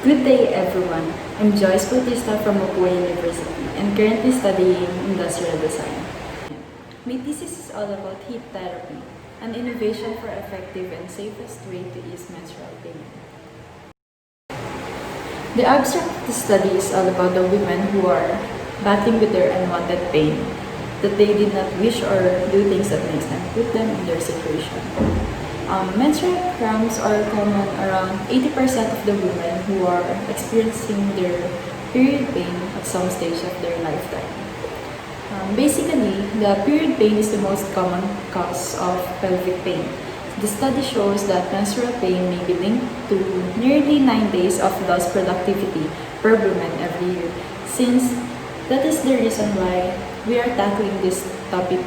Good day, everyone. I'm Joyce Bautista from Mapua University and currently studying industrial design. My thesis is all about heat therapy, an innovation for effective and safest way to ease menstrual pain. The abstract of the study is all about the women who are battling with their unwanted pain, that they did not wish or do things that makes them put them in their situation. Menstrual cramps are common around 80% of the women who are experiencing their period pain at some stage of their lifetime. Basically, the period pain is the most common cause of pelvic pain. The study shows that menstrual pain may be linked to nearly 9 days of lost productivity per woman every year, since that is the reason why we are tackling this topic.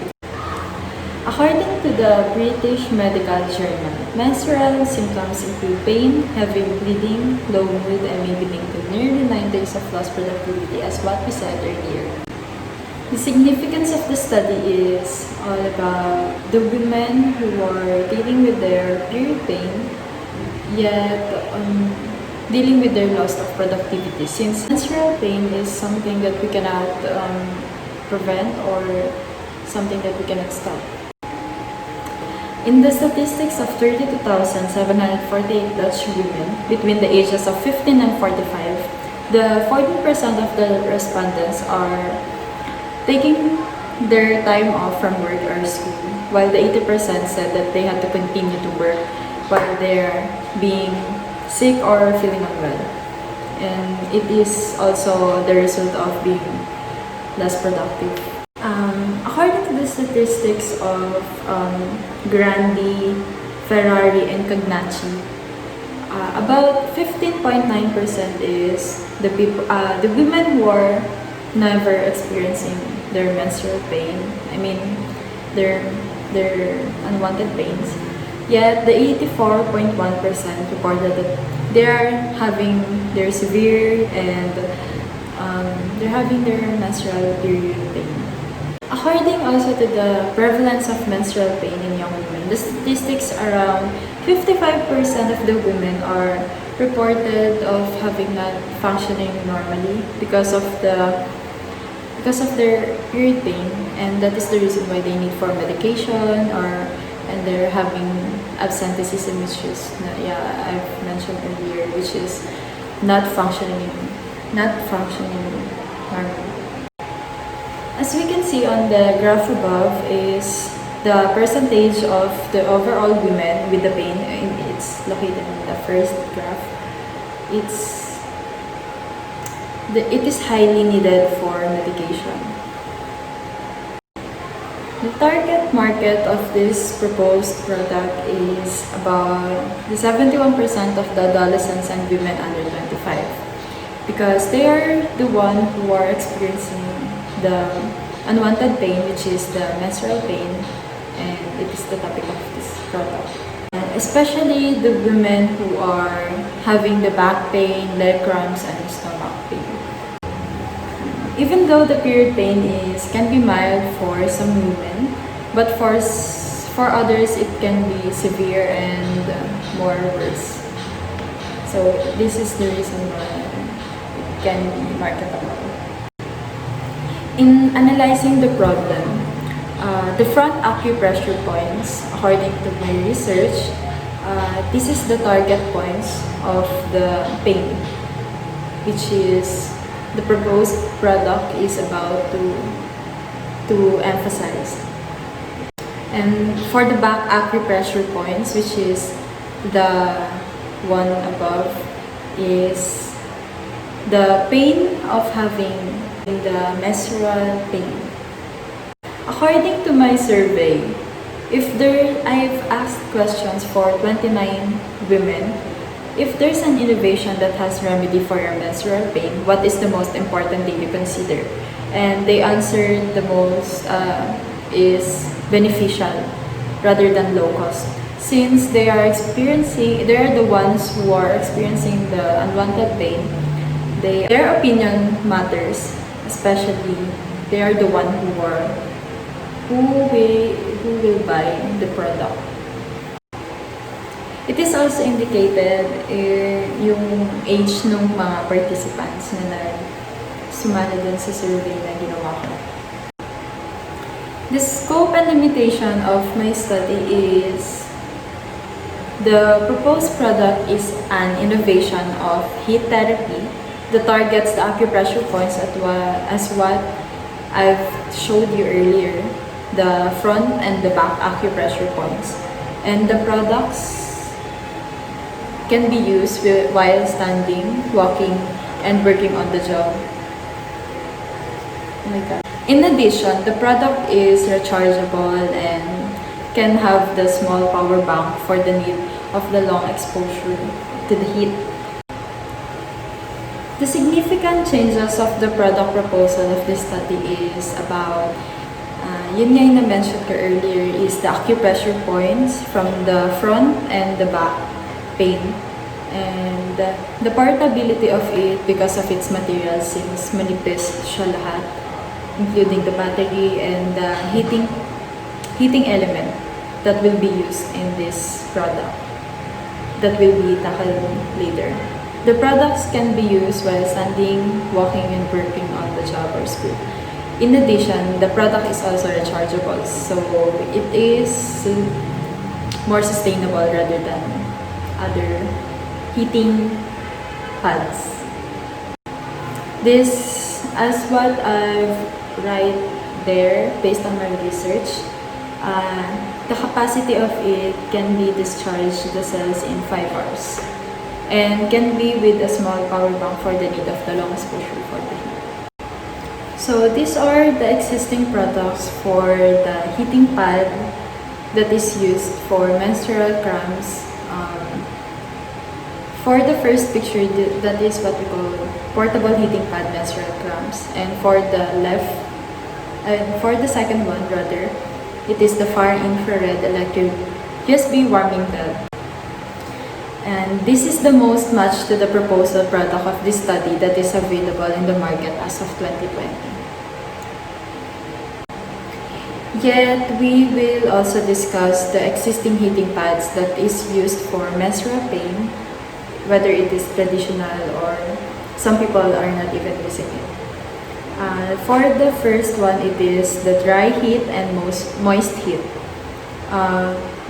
According to the British Medical Journal, menstrual symptoms include pain, heavy bleeding, low mood, and may be linked to nearly 9 days of lost productivity, as what we said earlier. The significance of the study is all about the women who are dealing with their period pain, yet dealing with their loss of productivity, since menstrual pain is something that we cannot prevent or something that we cannot stop. In the statistics of 32,748 Dutch women between the ages of 15 and 45, the 14% of the respondents are taking their time off from work or school, while the 80% said that they had to continue to work while they're being sick or feeling unwell. And it is also the result of being less productive. According to the statistics of Grandi, Ferrari, and Cagnacci, about 15.9% is the women who are never experiencing their menstrual pain. I mean, their unwanted pains. Yet the 84.1% reported that they are having their severe and they're having their menstrual period pain. According also to the prevalence of menstrual pain in young women, the statistics around 55% of the women are reported of having not functioning normally because of their period pain, and that is the reason why they need for medication and they're having absenteeism, which is I've mentioned earlier, which is not functioning normally. As we can see on the graph above is the percentage of the overall women with the pain. It's located in the first graph. It is highly needed for medication. The target market of this proposed product is about the 71% of the adolescents and women under 25, because they are the one who are experiencing the unwanted pain, which is the menstrual pain, and it is the topic of this product. And especially the women who are having the back pain, leg cramps, and stomach pain. Even though the period pain can be mild for some women, but for others it can be severe and more worse. So this is the reason why it can be marketable. In analyzing the problem, the front acupressure points, according to my research, this is the target points of the pain, which is the proposed product is about to emphasize. And for the back acupressure points, which is the one above, is the pain of having the menstrual pain. According to my survey, I've asked questions for 29 women. If there's an innovation that has remedy for your menstrual pain, what is the most important thing you consider? And they answered the most is beneficial rather than low cost, since they are the ones who are experiencing the unwanted pain. Their opinion matters, especially they are the one who will buy the product. It is also indicated yung age ng mga participants na sumali dun sa survey na ginawa ko. The scope and limitation of my study is the proposed product is an innovation of heat therapy that targets the acupressure points as what I've showed you earlier, the front and the back acupressure points. And the products can be used while standing, walking, and working on the job. Oh my God. In addition, the product is rechargeable and can have the small power bank for the need of the long exposure to the heat. The significant changes of the product proposal of this study is about, yun nga yung na-mention ko earlier, is the acupressure points from the front and the back pain. And the portability of it because of its material, since manipis siya lahat, including the battery and the heating element that will be used in this product that will be tackled later. The products can be used while standing, walking, and working on the job or school. In addition, the product is also rechargeable, so it is more sustainable rather than other heating pads. This, as what I've write there based on my research, the capacity of it can be discharged the cells in 5 hours and can be with a small power bank for the need of the long exposure for the heat. So these are the existing products for the heating pad that is used for menstrual cramps. For the first picture, that is what we call portable heating pad menstrual cramps, and for the second one rather, it is the far infrared electric USB warming pad. And this is the most matched to the proposal product of this study that is available in the market as of 2020. Yet, we will also discuss the existing heating pads that is used for menstrual pain, whether it is traditional or some people are not even using it. For the first one, it is the dry heat and moist heat.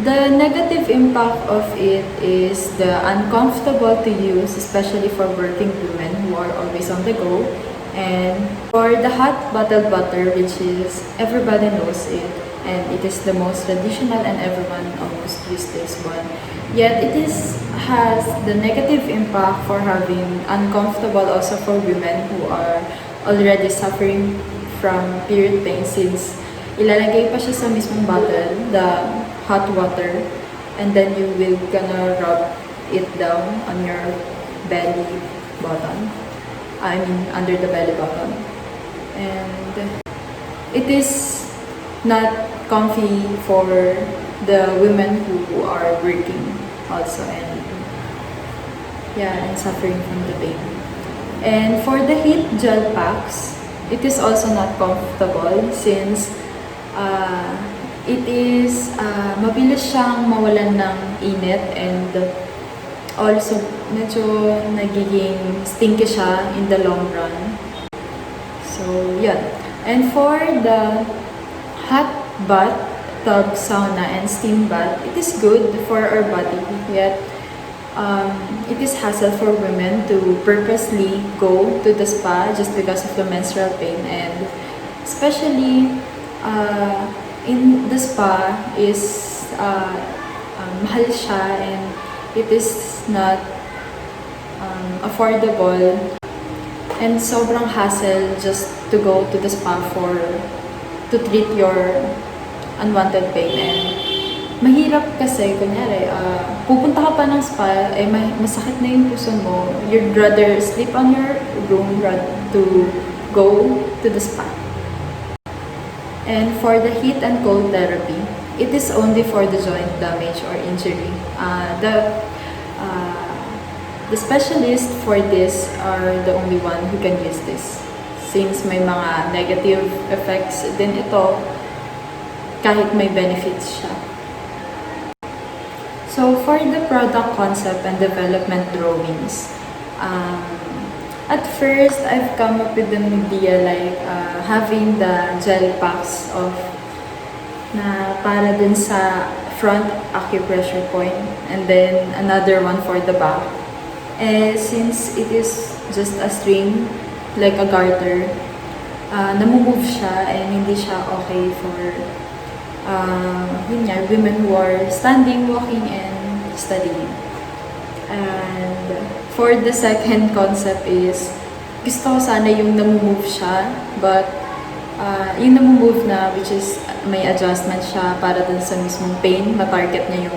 The negative impact of it is the uncomfortable to use, especially for working women who are always on the go. And for the hot bottled water, which is everybody knows it, and it is the most traditional and everyone almost uses this one. Yet it has the negative impact for having uncomfortable also for women who are already suffering from period pain, since ilalagay pa siya sa mismong bottle, the hot water, and then you will gonna rub it down on your belly button. I mean, under the belly button. And it is not comfy for the women who are working also and suffering from the pain. And for the heat gel packs, it is also not comfortable since it is mabilis siyang mawalan ng init, and also medyo nagiging stinky siya in the long run. So, yeah. And for the hot bath, tub, sauna, and steam bath, it is good for our body, yet it is hassle for women to purposely go to the spa just because of the menstrual pain, and especially in the spa is mahal siya, and it is not affordable, and sobrang hassle just to go to the spa to treat your unwanted pain. And mahirap kasi, kunyari, pupunta ka pa ng spa, masakit na yung puso mo, you'd rather sleep on your room rather to go to the spa. And for the heat and cold therapy, it is only for the joint damage or injury. The specialists for this are the only one who can use this, since may mga negative effects din ito kahit may benefits siya. So for the product concept and development drawings, at first, I've come up with an idea like having the gel packs of na para dun sa front acupressure point and then another one for the back. Since it is just a string, like a garter, namumove siya and hindi siya okay for yun nga, women who are standing, walking, and studying. And for the second concept is, gusto ko sana yung namumove siya, but yung namumove na, which is may adjustment siya para dun sa mismong pain, ma-target niya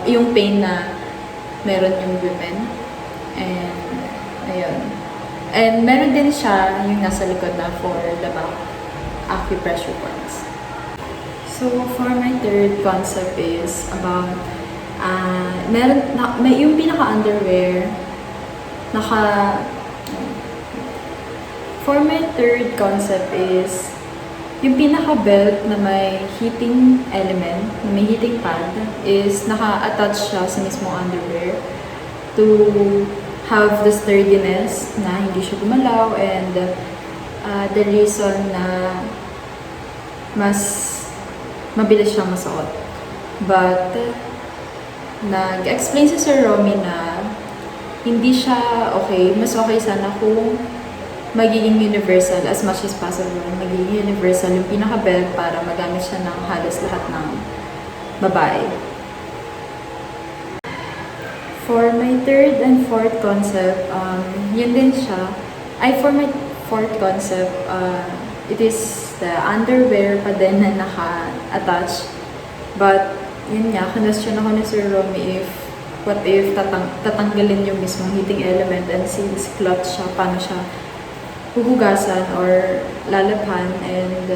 yung pain na meron yung women. And, ayun. And meron din siya yung nasa likod na for the back acupressure points. So, for my third concept is about may yung pinaka-underwear, for my third concept is, yung pinaka-belt na may heating element, na may heating pad, is naka-attach siya sa mismong underwear to have the sturdiness na hindi siya gumalaw, and the reason na mas mabilis siyang masuot. But, nag-explain si Sir Romy na hindi siya okay. Mas okay sana kung magiging universal as much as possible. Magiging universal yung pinaka-belt para magamit siya ng halos lahat ng babae. For my third and fourth concept, yun din siya. For my fourth concept, it is the underwear pa din na naka-attach. But, yun nga, kinestyon ako ni Sir Romy what if tatanggalin yung mismong heating element, and since cloth siya, paano siya huhugasan or lalabhan, and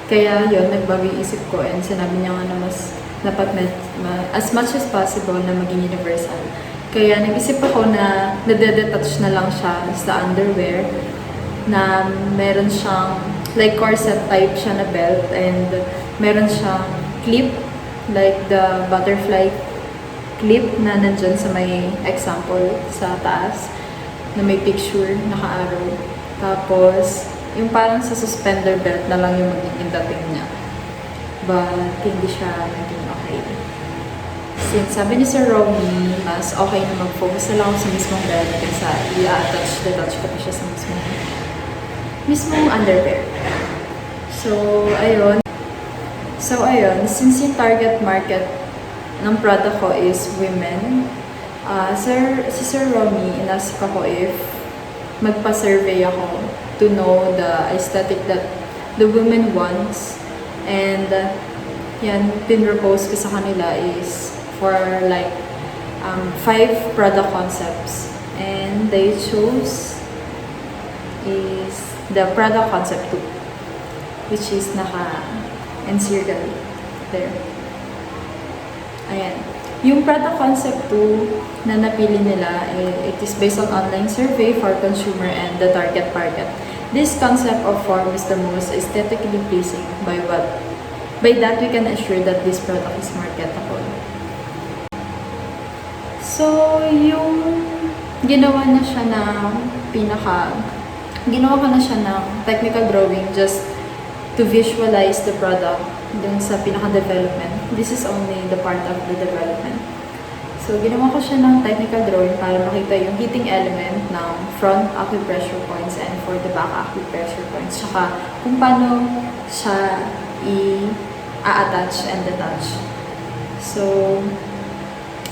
kaya yun, nagbago yung isip ko, and sinabi niya nga na mas dapat as much as possible na maging universal. Kaya nag-isip ako na nade-detach na lang siya sa underwear, na meron siyang like corset type siya na belt, and meron siyang clip like the butterfly clip na nandyan sa may example sa taas na may picture, naka-arrow. Tapos, yung parang sa suspender belt na lang yung magiging dating niya. But, hindi siya naging okay. Since sabi ni Sir Romy, mas okay na mag-focus na lang ako sa mismong belt kaysa i-attach ko pa siya sa mismong underwear. So, ayun. Since yung target market ng product ko is women, si Sir Romy, inask ako if magpa-survey ako to know the aesthetic that the women wants. And yan, pinropose ko sa kanila is for like 5 product concepts. And they chose is the product concept 2, which is naka-encircle there. Ayan. Yung product concept 2 na napili nila, it is based on online survey for consumer and the target market. This concept of form is the most aesthetically pleasing. By that, we can assure that this product is marketable. So, yung ginawa ko na siya ng technical drawing just to visualize the product dun sa pinaka-development. This is only the part of the development. So, ginawa ko siya ng technical drawing para makita yung heating element ng front acupressure points and for the back acupressure points. Tsaka kung paano siya i-attach and detach. So,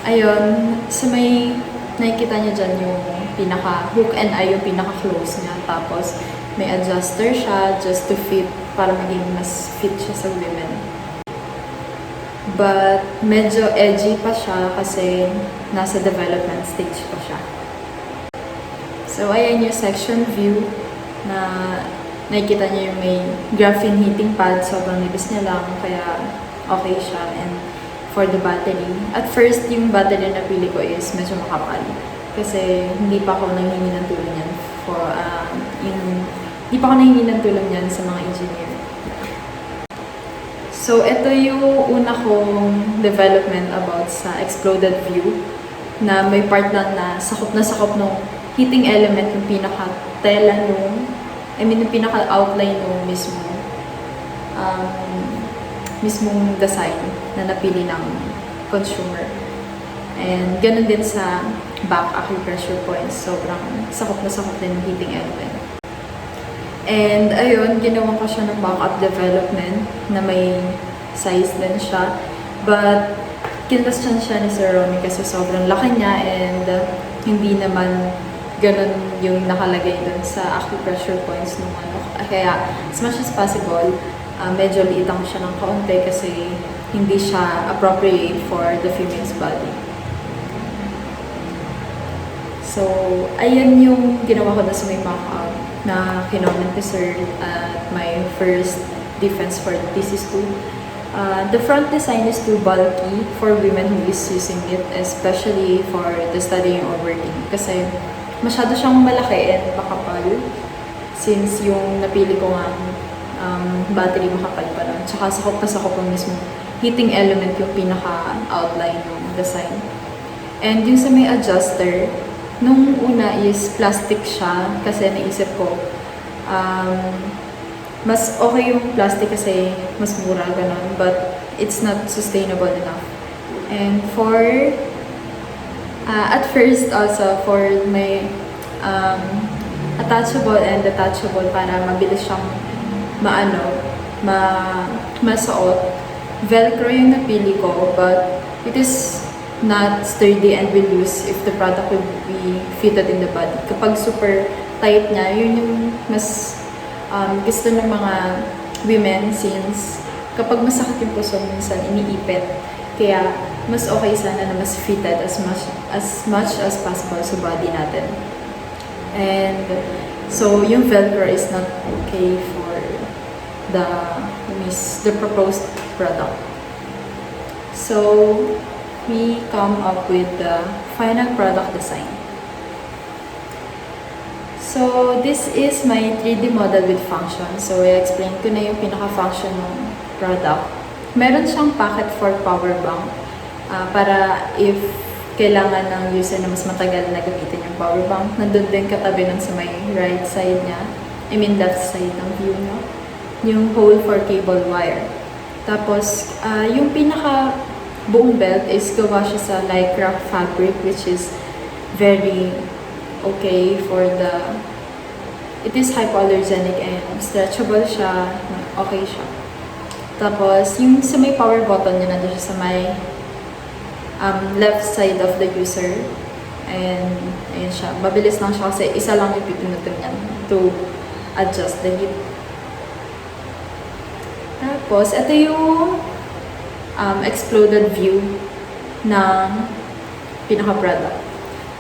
ayun. So, may nakikita niyo dyan yung pinaka-hook and eye, yung pinaka-close niya. Tapos, may adjuster siya just to fit para maging mas fit siya sa women. But medyo edgy pa siya kasi nasa development stage pa siya. So ayan yung section view na nakikita niyo yung may graphene heating pad. Sobrang nibis niya lang kaya okay siya. And for the battery, at first yung battery na pili ko is medyo makapal kasi hindi pa ako nanghingi ng tulong yan hindi pa ako nanghingi ng tulong yan sa mga engineer. So So, ito yung una kong development about sa exploded view na may part na sakop nung heating element yung pinaka-tela yung pinaka-outline nung mismong design na napili ng consumer. And ganun din sa back acupressure points. Sobrang sakop din yung heating element. And ayun, ginawa ko siya ng backup development na may size din siya. But kinlastan siya ni Sir Romy kasi sobrang laki niya and hindi naman ganun yung nakalagay dun sa acupressure points nung ano. Kaya as much as possible, medyo liitan ko siya ng kaunti kasi hindi siya appropriate for the female's body. So, ayan yung ginawa ko na sa may mock-up na kinoment ni Sir at my first defense for the Thesis 2. The front design is too bulky for women who is using it, especially for the studying or working. Kasi masyado siyang malaki and makapal since yung napili ko nga battery makapal pa rin. Tsaka sakop ang mismo heating element yung pinaka-outline ng design. And yung sa may adjuster, nung una is plastic siya kasi naisip ko mas okay yung plastic kasi mas mura ganun, but it's not sustainable enough. And for at first also for my attachable and detachable para mabilis siyang masuot, velcro yung napili ko, but it is not sturdy and will lose if the product will be fitted in the body. Kapag super tight niya, yun yung mas gusto ng mga women since kapag masakit yung puso, minsan iniipit. Kaya mas okay sana na mas fitted as much as possible sa body natin. And so yung velcro is not okay for the proposed product. So we come up with the final product design. So this is my 3D model with function. So i-explain ko na yung pinaka-function ng product. Meron siyang pocket for power bank para if kailangan ng user na mas matagal na gamitin yung power bank, nandun din katabi nun sa may right side niya, left side ng view niyo, yung hole for cable wire. Tapos yung pinaka buong belt is gawa siya sa lycra fabric, which is very okay for it is hypoallergenic and stretchable siya, okay siya. Tapos yung sa may power button niya, nandun siya sa may left side of the user, and ayun siya, mabilis lang siya kasi isa lang yung pipinutin niya to adjust the heat. Tapos ito yung exploded view ng pinaka-product.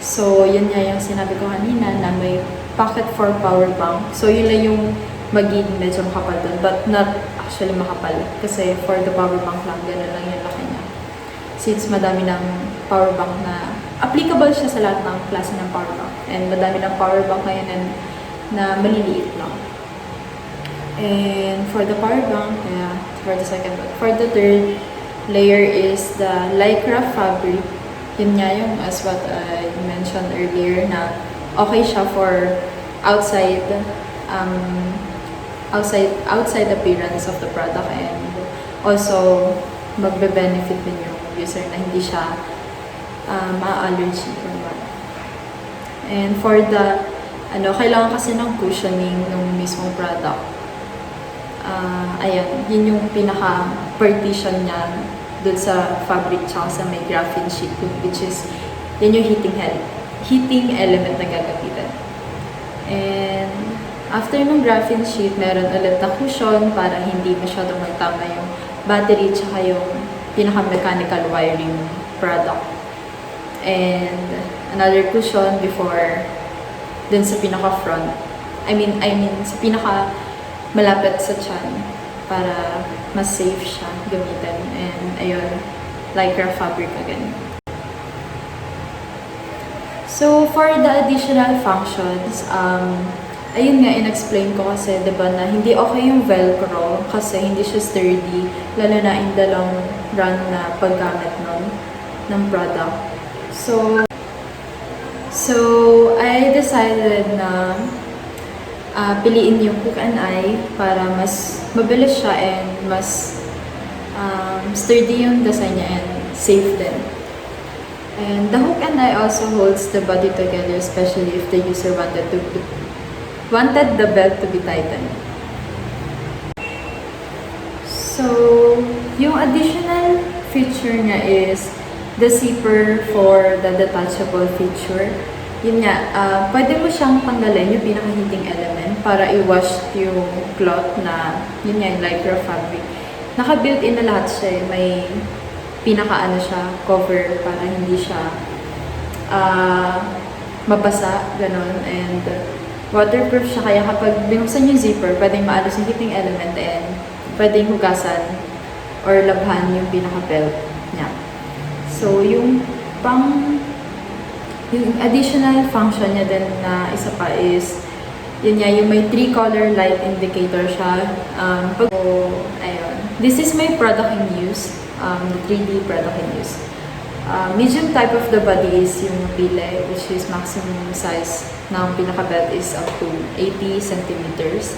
So, yun nga yung sinabi ko kanina na may pocket for power bank. So, yun lang yung magiging medyo makapal doon, but not actually makapal. Kasi for the power bank lang, gano'n lang yung laki niya. Since madami ng power bank na applicable siya sa lahat ng klase ng power bank. And madami ng power bank ngayon na maliliit lang. And for the power bank, for the second one. For the third layer is the lycra fabric. Yun nga yung as what I mentioned earlier na okay siya for outside appearance of the product, and also magbe-benefit din yung user na hindi siya ma-allergy or what. And for the kailangan kasi ng cushioning ng mismong product. Ayan, yun yung pinaka-partition niya dun sa fabric tsaka sa may graphene sheet, which is yun yung heating element na gagamitin. And after ng graphene sheet, meron ulit na cushion para hindi masyadong magtama yung battery tsaka yung pinaka-mechanical wiring product. And another cushion before dun sa pinaka-front. I mean sa pinaka-malapit sa tiyan para mas safe siya gamitin. And ayun, lycra fabric again. So for the additional functions, ayun nga, in-explain ko kasi, diba, na hindi okay yung velcro kasi hindi siya sturdy, lalo na in the long run na paggamit ng product. So I decided na piliin yung hook and eye para mas mabilis siya and mas sturdy yung design niya and safe din. And the hook and eye also holds the body together, especially if the user wanted the belt to be tightened. So, yung additional feature niya is the zipper for the detachable feature. Yun nga, pwede mo siyang tanggalin yung pinaka-heating element para i-wash yung cloth na, yun nga, yung lycra fabric. Naka-built-in na lahat siya eh. May pinaka-ano siya, cover para hindi siya mabasa, ganun. And waterproof siya, kaya kapag binuksan yung zipper, pwedeng maalis yung heating element and pwedeng hugasan or labhan yung pinaka-belt niya. So, yung additional function niya din na isa pa is, yun nga, yung may 3-color light indicator siya. Ayun. This is my product in use, the 3D product in use. Medium type of the body is yung pile, which is maximum size ng pinaka-belt is up to 80 centimeters.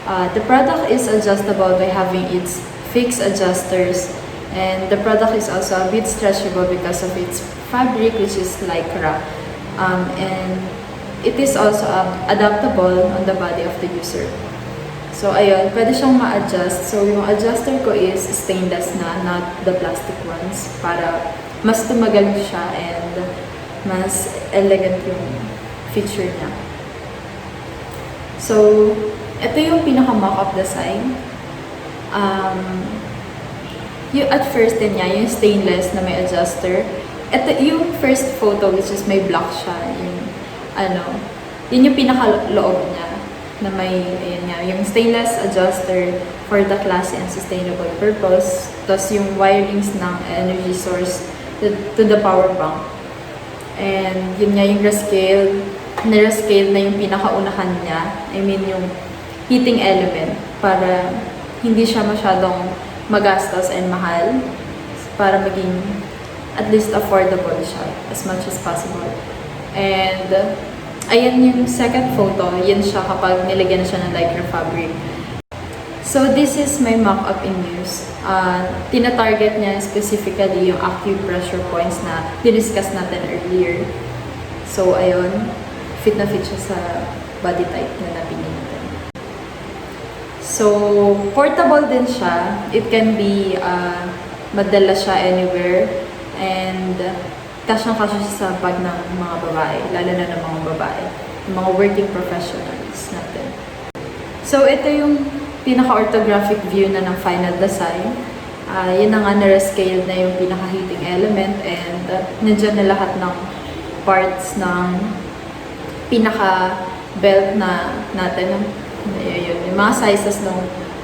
The product is adjustable by having its fixed adjusters, and the product is also a bit stretchable because of its fabric, which is lycra, and it is also adaptable on the body of the user. So ayun, pwede siyang ma-adjust. So yung adjuster ko is stainless na, not the plastic ones, para mas tumagal siya and mas elegant yung feature niya. So ito yung pinaka-mock-up design. Yung at first din niya, yung stainless na may adjuster. Ito yung first photo, which is may black siya. Yun yung pinaka-loob niya na may, ayan nga, yung stainless adjuster for the classy and sustainable purpose. Tapos yung wirings ng energy source to the power bank. And yun nga yung rescale na yung pinaka-unahan niya. I mean yung heating element para hindi siya masyadong magastos and mahal, para maging at least affordable siya as much as possible. And ayan yung second photo, yan siya kapag nilagyan na siya ng lycra fabric. So this is my mock-up in use. Tina-target niya specifically yung active pressure points na diniscuss natin earlier. So ayun, fit na fit siya sa body type na napili natin. So portable din siya. It can be, madala siya anywhere, and kasyang-kasya siya sa bag ng mga babae, lalo na ng mga babae, yung mga working professionals natin. So ito yung pinaka-orthographic view na ng final design. Yun na nga, na-rescale na yung pinaka-heating element, and nandiyan na lahat ng parts ng pinaka-belt na natin. Yung mga sizes ng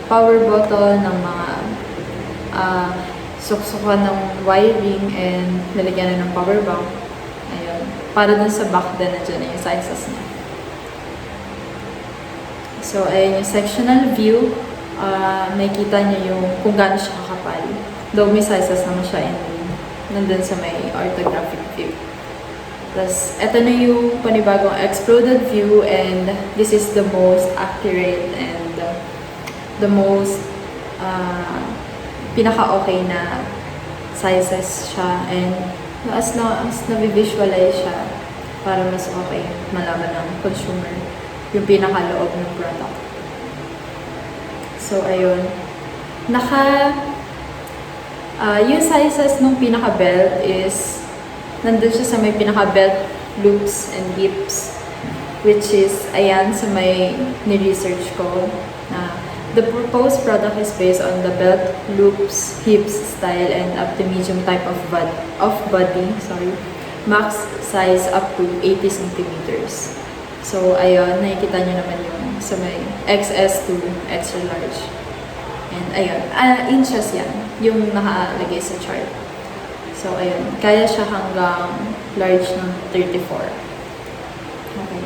power button, ng mga suksukan ng wiring, and lalagyan na ng power bank. Ayun. Para dun sa back din, nandiyan na yung sizes niya. So, ayun yung sectional view. Nakikita niyo yung kung gaano siya kakapal. Though may sizes naman siya, and nandun sa may orthographic view. Tapos, ito na yung panibagong exploded view, and this is the most accurate and the most pinaka-okay na sizes siya, and as na-visualize siya para mas okay malaman ng consumer yung pinaka-loob ng product. So, ayun. Yung sizes ng pinaka-belt is nandun siya sa may pinaka-belt loops and hips, which is, ayan, sa may ni-research ko na the proposed product is based on the belt loops, hips style, and up to medium type of body, max size up to 80 centimeters. So, ayun, nakikita nyo naman yung sa may XS to extra large. And ayun, inches yan, yung nakalagay sa chart. So, ayun, kaya siya hanggang large ng 34. Okay.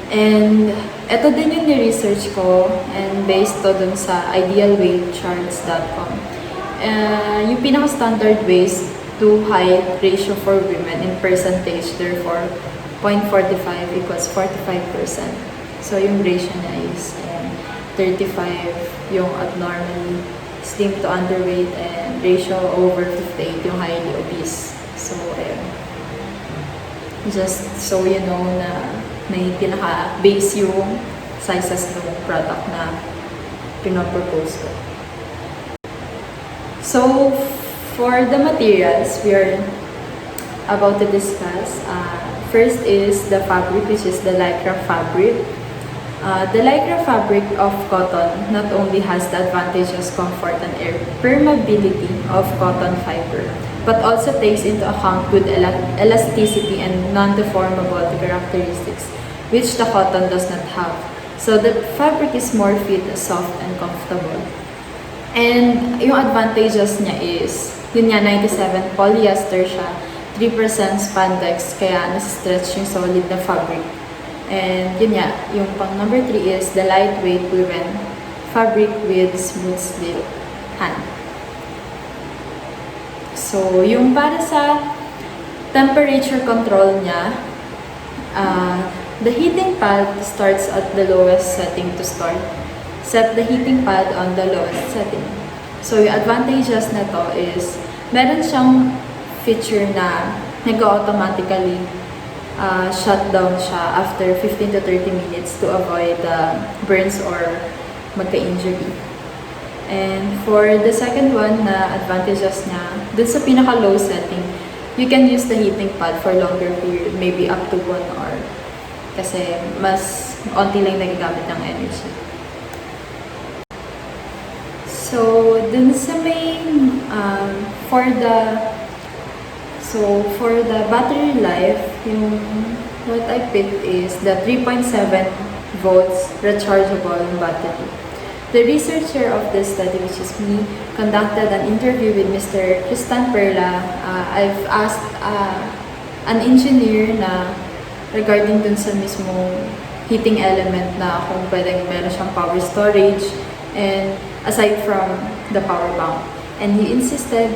And ito din yung ni-research ko and based to dun sa idealweightcharts.com. Yung pinaka-standard waist to height ratio for women in percentage, therefore 0.45 equals 45%. So yung ratio niya is 35 yung abnormally slim to underweight and ratio over 58 yung highly obese. So ayun. Just so you know na may pinaka-base yung sizes ng product na pinopropose ko. So, for the materials we are about to discuss, first is the fabric, which is the lycra fabric. The lycra fabric of cotton not only has the advantageous comfort and air permeability of cotton fiber, but also takes into account good elasticity and non-deformable characteristics, which the cotton does not have. So the fabric is more fit, soft, and comfortable. And yung advantages niya is, yun nga, 97 polyester siya, 3% spandex, kaya nasa-stretch yung solid na fabric. And yun nga, yung pang number 3 is the lightweight woven fabric with smooth slit hand. So, yung para sa temperature control niya, the heating pad starts at the lowest setting to start. Set the heating pad on the lowest setting. So, yung advantages na to is, meron siyang feature na nag-automatically shut down siya after 15 to 30 minutes to avoid burns or magka-injury. And for the second one na advantages niya, dun sa pinaka-low setting, you can use the heating pad for longer period, maybe up to 1 hour. Kasi mas onti lang nagagamit ng energy. So, dun sa main, for the battery life, yung what I picked is the 3.7 volts rechargeable battery. The researcher of this study, which is me, conducted an interview with Mr. Tristan Perla. I've asked an engineer na regarding dun sa mismong heating element na kung pwedeng meron siyang power storage and aside from the power bank. And he insisted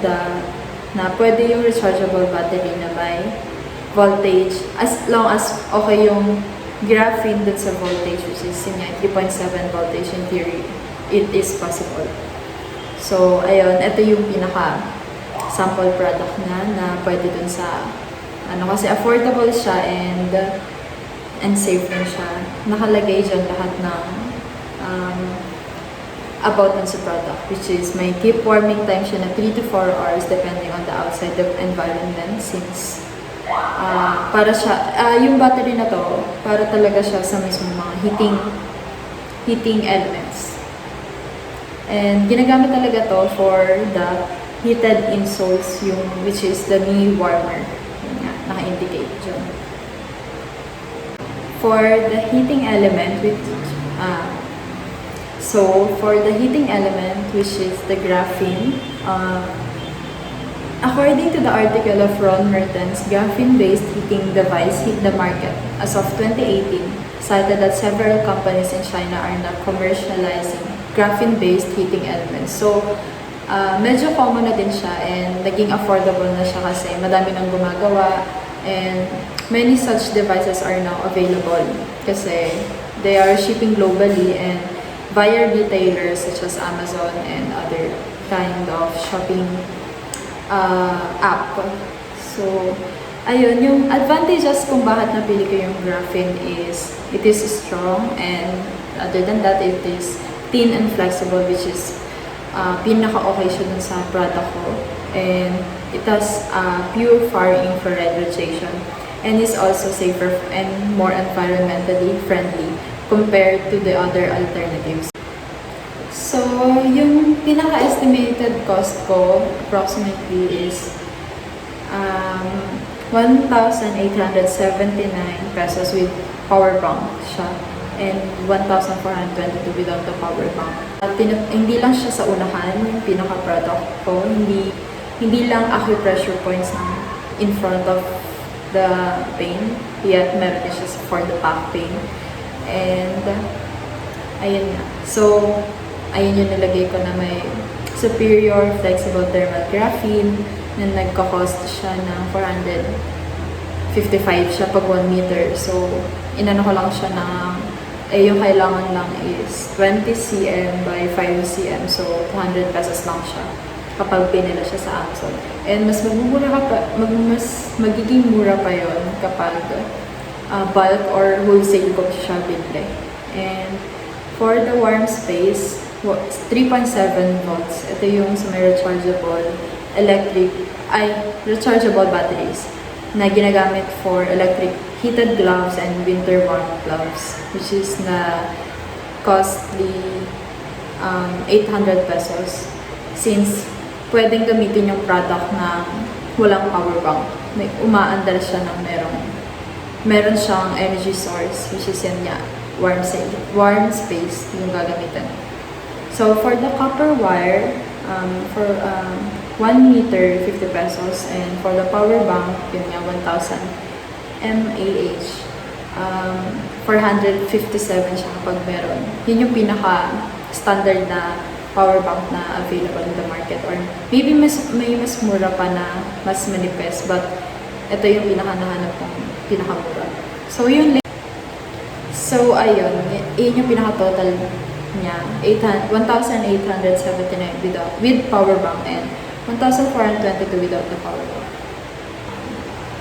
na pwede yung rechargeable battery na may voltage as long as okay yung graphene dun sa voltage, which is yun nga, 3.7 voltage in theory. It is possible. So, ayun, ito yung pinaka sample product na pwede dun sa kasi affordable siya and safe din siya. Nakalagay dyan lahat ng about dun sa product, which is may keep warming time siya na 3 to 4 hours depending on the outside environment, since para siya, yung battery na to, para talaga siya sa mismong mga heating elements. And ginagamit talaga to for the heated insoles, which is the knee warmer. Yun nga, naka-indicate dyan. For the heating element, for the heating element, which is the graphene, according to the article of Ron Mertens, graphene-based heating device hit the market as of 2018, cited that several companies in China are now commercializing graphene-based heating elements. So, medyo common na din siya and naging affordable na siya kasi madami nang gumagawa and many such devices are now available kasi they are shipping globally and via retailers such as Amazon and other kind of shopping app. So, ayun, yung advantages kung bakit napili ko yung graphene is, it is strong, and other than that, it is thin and flexible, which is pinaka-okay siya dun sa product ko. And it has pure far infrared radiation and is also safer and more environmentally friendly compared to the other alternatives. So, yung pinaka-estimated cost ko approximately is 1,879 pesos with power bank siya and 1,422 without the power bank. Hindi lang siya sa unahan, yung pinaka-product ko, hindi lang acupressure points na in front of the pain, yet meron din siya for the back pain. And ayun nga. So, ayun yung nilagay ko na may superior flexible thermal graphene na nagka-cost siya ng 455 siya pag 1 meter. So, inano ko lang siya ng, yung kailangan lang is 20 cm by 5 cm. So, 200 pesos lang siya kapag pinila siya sa Amazon. And mas magiging mura pa yon kapag bulk or wholesale ko siya binili. And for the warm space, 3.7 volts. Ito yung sa may rechargeable batteries na ginagamit for electric heated gloves and winter warm gloves, which is na costly 800 pesos since pwedeng gamitin yung product na walang power bank. May umaandar siya ng meron siyang energy source, which is yan nga, warm space yung gagamitin. So for the copper wire, for 1 meter, 50 pesos, and for the power bank, yun nga, 1,000 mAh. 457 siya kapag meron. Yun yung pinaka-standard na power bank na available in the market. Or maybe may mas mura pa na mas manipis, but ito yung pinaka-nahanap kong pinaka-mura. So yun. So ayun, yun yung pinaka-total niya. 1,879 with power bank and 1,422 without the power bank.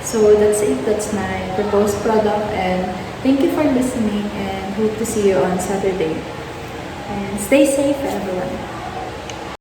So that's it. That's my proposed product, and thank you for listening, and hope to see you on Saturday. And stay safe, everyone.